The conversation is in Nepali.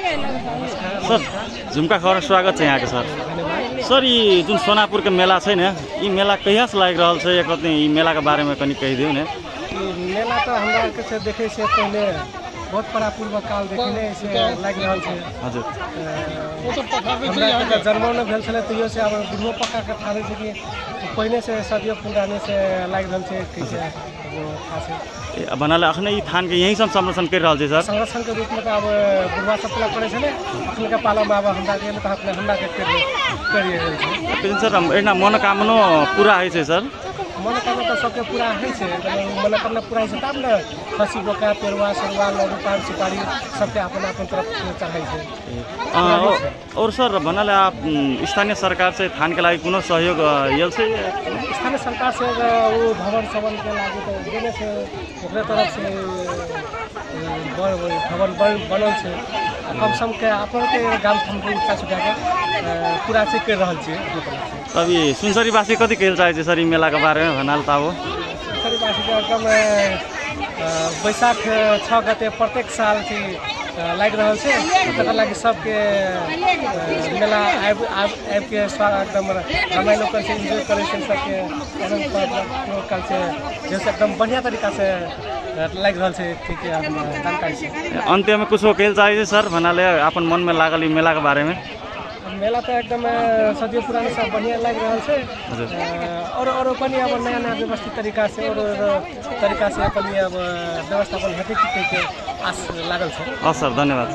सर झुम्का खबर स्वागत है यहाँ के सर। सर ये जो सोनापुर के मेला है ना, ये मेला कहिया से लग रहा है, एक ये मेला के बारे में कनी कह दियो ने। मेला तो हमरा के से देखे से पहले बहुत पूर्व काल देखने से लग रहा है। हजुर हमरा के जन्म न भेल छले तइयो से अब बुढ़ो पक्का के ठाड़े से कि पहले से सदियों पुराने से लग रहा है कैसे खास बनाले अखने ई थान के यही सब संरक्षण कर रहा है सर। संरक्षण के रूप में अब बुढ़वा सब पला पड़े छले अखन के पाला में अब हमरा के त अपने हमरा के करिए लेकिन सर एना मनोकामना पूरा है से सर। मनोकामना तो सबके पूरा है से, मनोकामना पूरा है से तब न खसी बोका पेरवा सरवा लड्डू पान सुपारी सबके अपन अपन तरफ चढ़ाई है। और सर बनाले आप स्थानीय सरकार से थान के लागि कुनो सहयोग यल से? स्थानीय सरकार से वो भवन सवन के लागि तो देने से ओकरे तरफ से भवन बनल से कम सम के अपन के गाम ठाम के इच्छा सुझा के पूरा से कर रहल छे। अभी सुनसरीवासी कति कहल चाहे सर ई मेला के बारे में भनाल ताबो? सुनसरीवासी के एकदम बैसाख 6 गते प्रत्येक साल से लग रहा है। तकर लागि सबके मेला आबि के स्वागत एकदम रमाइलो कर से एंजॉय करे से सबके आनंद कल से जैसे एकदम बढ़िया तरीका से लग रहा है। ठीक है जानकारी से अंत में कुछ कहल चाहे सर भनाले अपन मन में लागल ई मेला के बारे में? मेला तो एकदम सदियों पुराने सब बढ़िया लग रहा है और अपन अब नया नया व्यवस्थित तरीका से और तरीका से अपन अब व्यवस्थापन हेतु के आस लागल है। सर धन्यवाद।